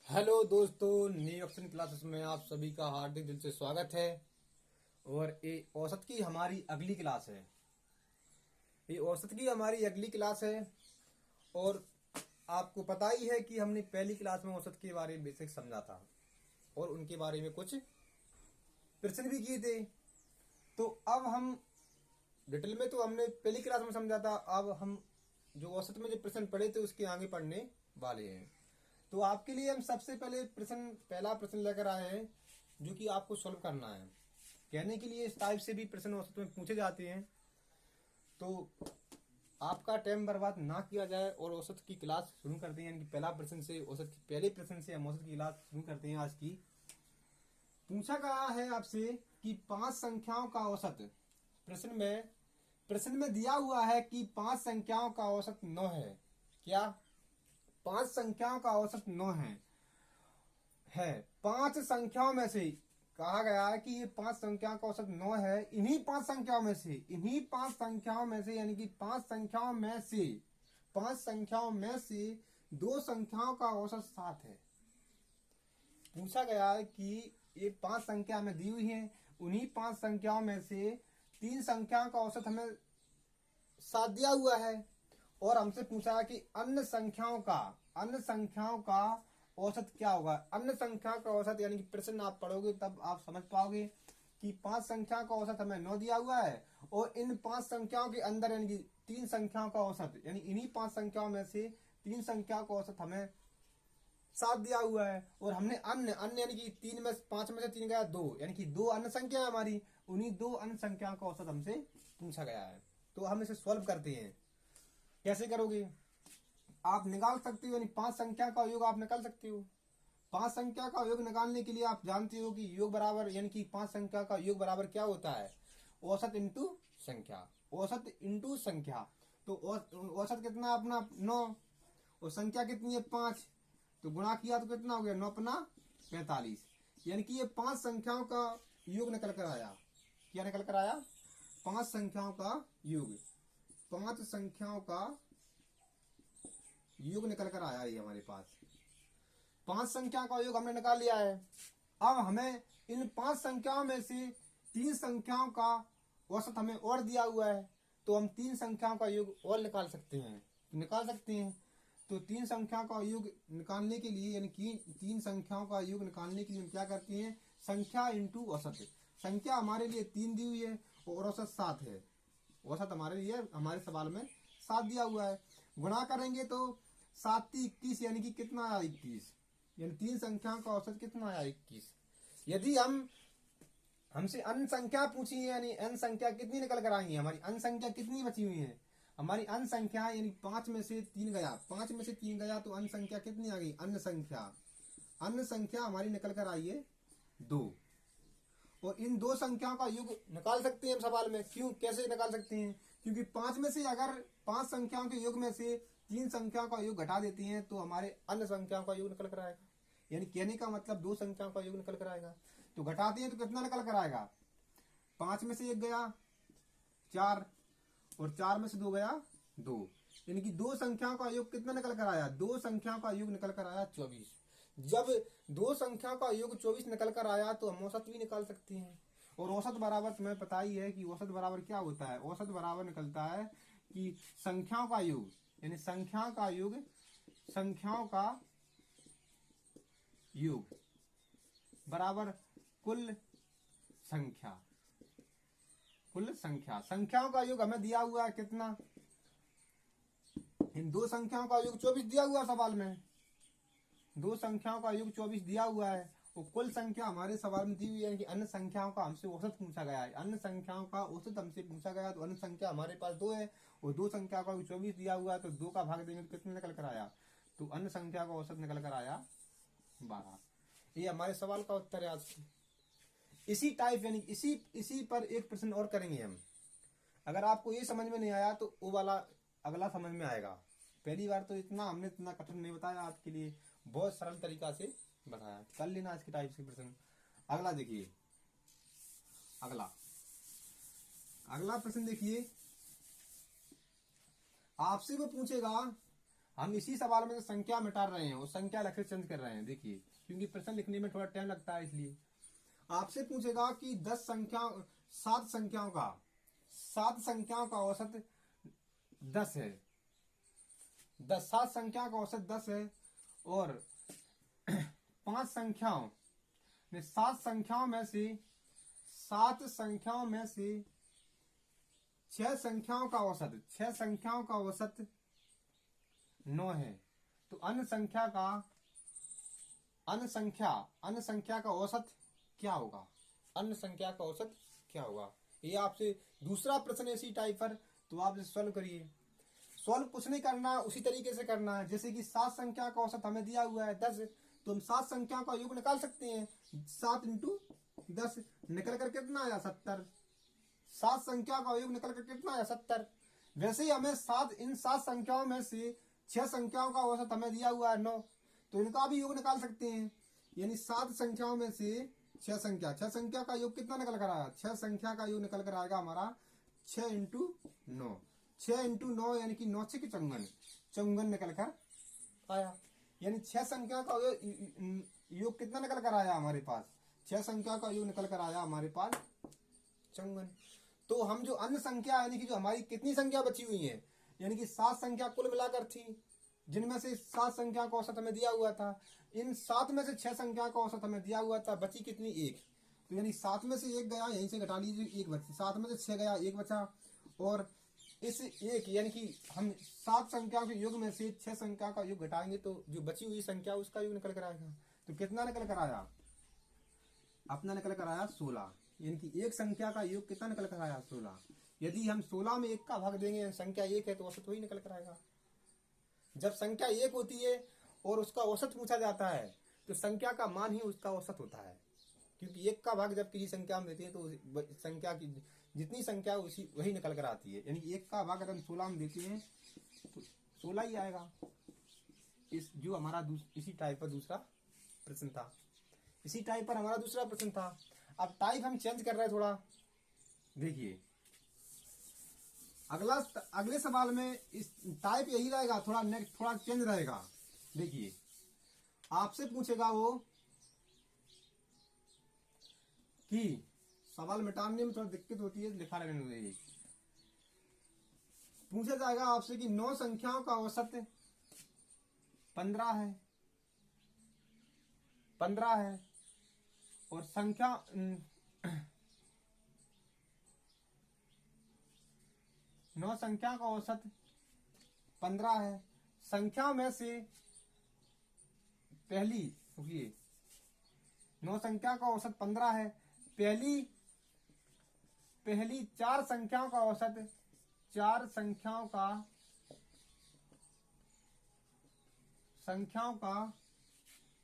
Hello दोस्तों, new option classes में आप सभी का हार्दिक दिल से स्वागत है। और ये औसत की हमारी अगली क्लास है। ये औसत की हमारी अगली क्लास है। और आपको पता ही है कि हमने पहली क्लास में औसत के बारे में बेसिक समझा था और उनके बारे में कुछ प्रश्न भी किए थे। तो अब हम डिटेल में तो हमने पहली क्लास में समझा था। अब हम जो औसत में जो प्रश्न पढ़े थे उसके आगे पढ़ने वाले हैं। तो आपके लिए हम सबसे पहला प्रश्न लेकर आए हैं जो कि आपको सॉल्व करना है। कहने के लिए इस टाइप से भी प्रश्न औसत में पूछे जाते हैं, तो आपका टाइम बर्बाद ना किया जाए और औसत की क्लास शुरू करते हैं। यानी कि पहला प्रश्न से पहले प्रश्न से हम औसत की क्लास शुरू करते हैं आज की। पूछा गया है आपसे कि 5 संख्याओं का औसत। प्रश्न में दिया हुआ है कि 5 संख्याओं का औसत 9 है। क्या 5 संख्याओं का औसत 9 है 5 संख्याओं में से कहा गया है कि ये 5 संख्याओं का औसत 9 है। इन्हीं 5 संख्याओं में से यानी कि 5 संख्याओं में से 2 संख्याओं का औसत 7 है। पूछा गया है कि ये 5 संख्या हमें दी हुई है, उन्हीं 5 संख्याओं में से 3 संख्याओं का औसत हमें 7 दिया हुआ है। और हमसे पूछा है कि अन्य संख्याओं का औसत क्या होगा। अन्य संख्या का औसत यानी कि प्रश्न आप पढ़ोगे तब आप समझ पाओगे कि 5 संख्या का औसत हमें 9 दिया हुआ है और इन 5 संख्याओं के अंदर यानी कि 3 संख्याओं का औसत यानी इन्हीं 5 संख्याओं में से 3 संख्याओं का औसत हमें 7 दिया हुआ है। और हमने अन्य यानी कि 5 में से 3 गया 2 यानी कि 2 अन्य संख्या है हमारी, उन्हीं 2 अन्य संख्याओं का औसत हमसे पूछा गया है। तो हम इसे सॉल्व करते हैं। कैसे करोगे? आप निकाल सकते हो, यानी 5 संख्या का योग आप निकाल सकते हो। 5 संख्या का योग निकालने के लिए आप जानते हो कि योग बराबर यानी कि 5 संख्या का योग बराबर क्या होता है? औसत इंटू संख्या। औसत इंटू संख्या। तो औसत कितना अपना 9 और संख्या कितनी है 5, तो गुणा किया तो कितना हो गया 9 अपना 45। यानी कि ये 5 संख्याओं का योग निकल कर आया। क्या निकल कर आया? 5 संख्याओं का योग। 5 संख्याओं का योग निकल कर आया ये हमारे पास। 5 संख्या का योग हमने निकाल लिया है। अब हमें इन 5 संख्याओं में से 3 संख्याओं का औसत हमें और दिया हुआ है, तो हम 3 संख्याओं का योग और निकाल सकते हैं। तो 3 संख्याओं का योग निकालने के लिए यानी कि 3 संख्याओं का योग निकालने के लिए हम क्या करते हैं? संख्या इंटू औसत। संख्या हमारे लिए 3 दी हुई है और औसत 7 है। औसत हमारे लिए हमारे सवाल में 7 दिया हुआ है। गुणा करेंगे तो 7 21 यानी कि कितना आया 21। यानी 3 संख्याओं का औसत कितना आया 21। यदि हमसे अन्य संख्या पूछी है यानी अन्य संख्या कितनी निकल कर आई है, हमारी अन्य संख्या कितनी बची हुई है? हमारी अन्य संख्या यानी 5 में से 3 गया तो अन्य संख्या कितनी आ गई? अन्य संख्या हमारी निकल कर आई है 2। और इन 2 संख्याओं का योग निकाल सकते हैं हम सवाल में। क्यों, कैसे निकाल सकते हैं? क्योंकि 5 में से अगर 5 संख्याओं के योग में से 3 संख्याओं का योग घटा देते हैं तो हमारे अन्य संख्याओं का योग निकल कर आएगा। यानी कहने का मतलब 2 संख्याओं का योग निकल कर आएगा। तो घटाते हैं तो कितना निकल कर आएगा? 5 में से 1 गया 4 और 4 में से 2 गया 2। यानी कि 2 संख्याओं का योग कितना निकल कर आया? 2 संख्याओं का योग निकल कर आया 24। जब 2 संख्याओं का योग 24 निकल कर आया तो हम औसत भी निकाल सकते हैं। और औसत बराबर तुम्हें पता ही है कि औसत बराबर क्या होता है। औसत बराबर निकलता है कि संख्याओं का योग यानी संख्याओं का योग बराबर कुल संख्या। संख्याओं का योग हमें दिया हुआ है कितना? इन 2 संख्याओं का योग 24 दिया हुआ सवाल में। 2 संख्याओं का योग 24 दिया हुआ है और कुल संख्या हमारे सवाल में दी हुई है कि अन्य संख्याओं का हमसे औसत पूछा गया है। अन्य संख्याओं का औसत हमसे पूछा गया तो अन्य संख्या हमारे पास 2 है और 2 संख्या का 24 दिया हुआ है, तो 2 का भाग देंगे तो कितने निकल कर आया? तो अन्य संख्या का औसत निकल कर आया 12। ये हमारे सवाल का उत्तर है आज की। इसी टाइप यानी इसी पर एक प्रश्न और करेंगे हम। अगर आपको ये समझ में नहीं आया तो वो वाला अगला समझ में आएगा। पहली बार तो हमने इतना कठिन नहीं बताया आपके लिए, बहुत सरल तरीका से बताया। कर लेना इसके टाइप से प्रश्न। अगला देखिए, अगला प्रश्न देखिए। आपसे वो पूछेगा हम इसी सवाल में जो संख्या मिटा रहे हैं वो संख्या अलग से चेंज कर रहे हैं। देखिए, क्योंकि प्रश्न लिखने में थोड़ा टाइम लगता है, इसलिए आपसे पूछेगा कि 7 संख्याओं का औसत 10 है। 7 संख्या का औसत 10 है और 5 संख्याओं ने 7 संख्याओं में से 6 संख्याओं का औसत 9 है। तो अन्य संख्या का औसत क्या होगा? अन्य संख्या का औसत क्या होगा? ये आपसे दूसरा प्रश्न इसी टाइप पर, तो आप इसे सॉल्व करिए। सॉल्व कुछ नहीं करना, उसी तरीके से करना है जैसे कि 7 संख्या का औसत हमें दिया हुआ है 10, तो हम 7 संख्याओं का योग निकाल सकते हैं। 7 इंटू 10 निकल कर कितना आया? 70। 7 संख्या का योग निकल कर कितना आया? 70। वैसे ही हमें इन 7 संख्याओं में से 6 संख्याओं का औसत हमें दिया हुआ है 9, तो इनका भी योग निकाल सकते हैं। यानी 7 संख्याओं में से 6 संख्या का योग कितना निकल कर आया? 6 संख्या का योग निकल कर आएगा हमारा 6 इंटू 9। 6 इंटू 9 यानी कि 9 6 54 निकल कर आया। यानी 6 संख्या का योग कितना निकल कर आया हमारे पास? 6 संख्या का योग निकल कर आया हमारे पास 54। तो हम जो अन्य संख्या यानी कि जो हमारी कितनी संख्या बची हुई है, यानी कि 7 संख्या कुल मिलाकर थी, जिनमें से 7 संख्या का औसत हमें दिया हुआ था। इन 7 में से 6 संख्या का औसत हमें दिया हुआ था, बची कितनी? 1। तो यानी 7 में से 1 गया, यहीं से घटा लीजिए, 1 बची। 7 में से 6 गया, 1 बचा। और इस 1 यानी कि हम 7 संख्या के योग में से 6 संख्या का योग घटाएंगे तो जो बची हुई संख्या उसका योग निकल कर आएगा। तो कितना निकल कर आया? अपना निकल कर आया 16। यानी कि एक संख्या का योग कितना निकल कर आया? 16। यदि हम 16 में 1 का भाग देंगे, संख्या 1 है, तो औसत वही निकल कर आएगा। जब संख्या 1 होती है और उसका औसत पूछा जाता है तो संख्या का मान ही उसका औसत होता है, क्योंकि 1 का भाग जब किसी संख्या में देते हैं तो संख्या की जितनी संख्या उसी वही निकल कर आती है। यानी 1 का भाग अगर हम 16 में देते हैं तो 16 ही आएगा। इस जो हमारा इसी टाइप पर दूसरा प्रश्न था, इसी टाइप पर हमारा दूसरा प्रश्न था। अब टाइप हम चेंज कर रहे हैं थोड़ा। देखिए, अगले सवाल में इस टाइप यही रहेगा, थोड़ा चेंज रहेगा। देखिए, आपसे पूछेगा वो कि सवाल मिटाने में थोड़ा दिक्कत होती है, लिखा रहने दीजिए। पूछा जाएगा आपसे कि 9 संख्याओं का औसत 15 है और संख्या 9 संख्या का औसत 15 है। संख्या में से पहली 9 संख्या का औसत 15 है। पहली 4 संख्याओं का औसत 4 संख्याओं का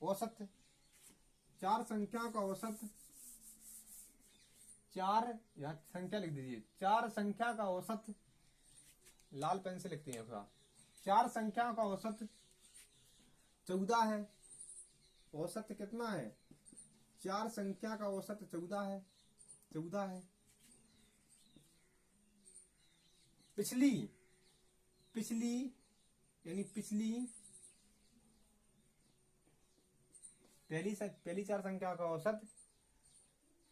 औसत 4 संख्याओं का औसत 4 या संख्या लिख दीजिए। 4 संख्या का औसत, लाल पेन से लिखते हैं थोड़ा। 4 संख्याओं का औसत 14 है। औसत कितना है? 4 संख्या का औसत 14 है। पिछली पहली 4 संख्या का औसत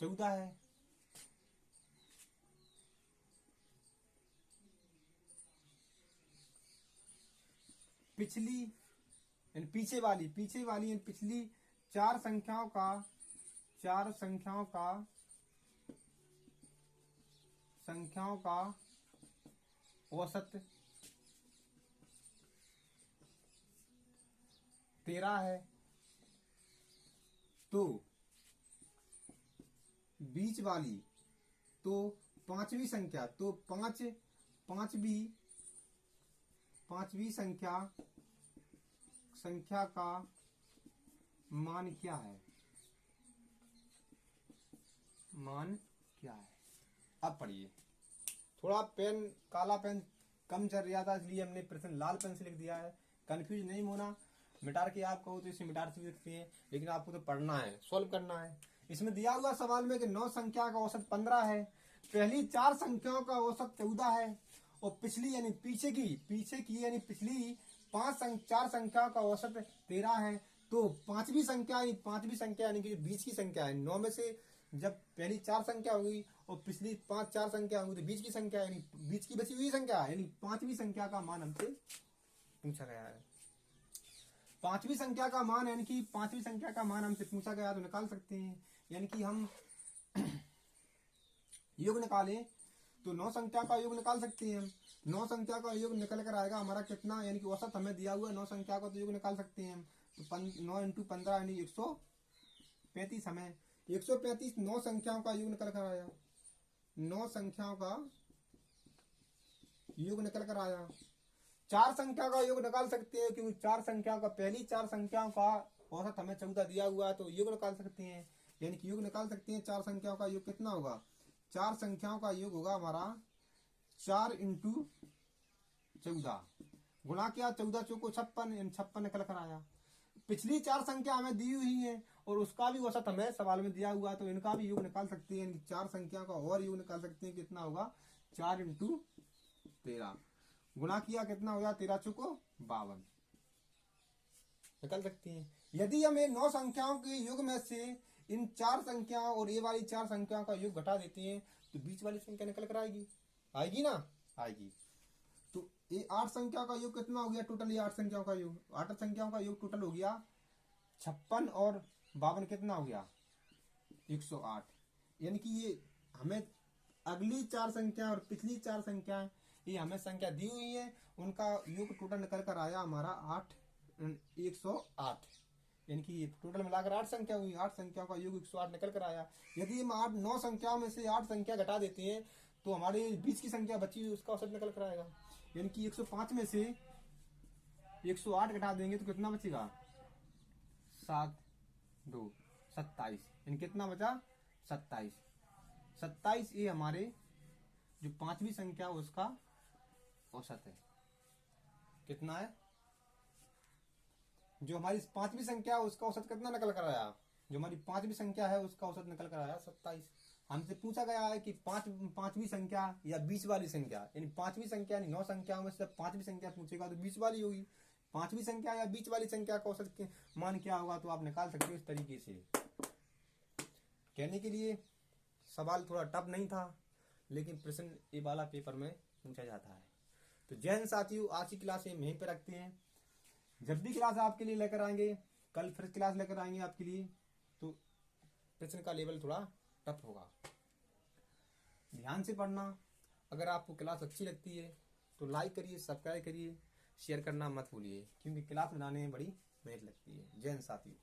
14 है। पीछे वाली पिछली 4 संख्याओं का औसत 13 है। तो बीच वाली तो पांचवी संख्या, तो पांचवी संख्या का मान क्या है? अब पढ़िए। थोड़ा पेन, काला पेन कम चल रहा था, इसलिए हमने प्रश्न लाल पेन से लिख दिया है। कंफ्यूज नहीं होना। मिटार के आप कहो तो इसे मिटार से भी लिखते हैं, लेकिन आपको तो पढ़ना है, सॉल्व करना है। इसमें दिया हुआ सवाल में कि 9 संख्या का औसत 15 है, पहली 4 संख्याओं का औसत 14 है और पिछली यानी पीछे की यानी पिछली चार संख्याओं का औसत 13 है, तो पांचवी संख्या यानी कि बीच की संख्या है। 9 में से जब पहली 4 संख्या होगी और पिछली 5 4 संख्या होगी तो बीच की संख्या यानी बीच की बची हुई संख्या यानी पांचवी संख्या का मान हमसे पूछा गया है। पांचवी संख्या का मान यानी कि पांचवी संख्या का मान हमसे पूछा गया तो निकाल सकते हैं। यानी कि हम योग निकालें तो 9 संख्या का योग निकाल सकते हैं हम। 9 संख्या का योग निकल कर आएगा हमारा कितना, यानी कि औसत हमें दिया हुआ है 9 संख्या का तो योग निकाल सकते हैं हम। तो 9 × 15 यानी 135 हमें 135 9 संख्याओं का योग निकल कर आया। 9 संख्याओं का योग निकल कर आया। 4 संख्या का योग निकाल सकते हैं क्योंकि 4 संख्याओं का पहली 4 संख्याओं का औसत हमें 14 दिया हुआ है तो योग निकाल सकते हैं। यानी कि योग निकाल सकते हैं 4 संख्याओं का योग कितना होगा, 4 संख्याओं का योग होगा हमारा 4 × 14 गुणा किया 14 चौको 56 56 निकल कर आया। पिछली 4 संख्या हमें दी हुई है और उसका भी औसत हमें सवाल में दिया हुआ है तो इनका भी योग निकाल सकते हैं। 4 संख्या का और योग निकाल सकते हैं कितना होगा 4 × 13 गुणा किया कितना होगा 13 चौको 52 निकल सकती हैं। यदि हमें 9 संख्याओं के योग में से इन 4 संख्याओं और ये वाली 4 संख्याओं का योग घटा देते हैं तो बीच वाली संख्या निकल कर आएगी ना आएगी। तो ये 8 संख्या का योग कितना हो गया टोटल, ये 8 संख्याओं का योग 8 संख्याओं का योग टोटल हो गया 56 और 52 कितना हो गया 108। यानी कि ये हमें अगली 4 संख्या और पिछली 4 संख्याएं ये हमें संख्या दी हुई है उनका योग टोटल निकल कर आया हमारा 108। यानी कि ये टोटल मिलाकर 8 संख्या हुई, 8 संख्याओं का योग 108 निकल कर आया। यदि हम 9 संख्याओं में से 8 संख्या घटा देते हैं तो हमारे बीच की संख्या बची हुई उसका औसत निकल कर आएगा। यानी कि 105 में से 108 घटा देंगे तो कितना बचेगा 7 2 27 यानी कितना बचा 27 ये हमारे जो पांचवी संख्या उसका औसत है। कितना है जो हमारी पांचवी संख्या उसका औसत कितना निकल कर आया, जो हमारी पांचवी संख्या है उसका औसत निकल कर आया 27। हमसे पूछा गया है कि पांचवी संख्या या बीच वाली संख्या, यानी पांचवी संख्या यानी 9 संख्याओं में से पांचवी संख्या पूछेगा तो बीच वाली होगी। पांचवी संख्या या बीच वाली संख्या का औसत मान क्या होगा तो आप निकाल सकते हो इस तरीके से। कहने के लिए सवाल थोड़ा टफ नहीं था लेकिन प्रश्न ये वाला पेपर में पूछा जाता है। तो जय हिंद साथियों, आज की क्लास यहीं पे रखते हैं। जब भी क्लास आपके लिए लेकर आएंगे, कल फिर क्लास लेकर आएंगे आपके लिए, तो प्रश्न का लेवल थोड़ा टफ होगा, ध्यान से पढ़ना। अगर आपको क्लास अच्छी लगती है तो लाइक करिए, सब्सक्राइब करिए, शेयर करना मत भूलिए क्योंकि क्लास बनाने में बड़ी मेहनत लगती है। जय हिंद साथियों।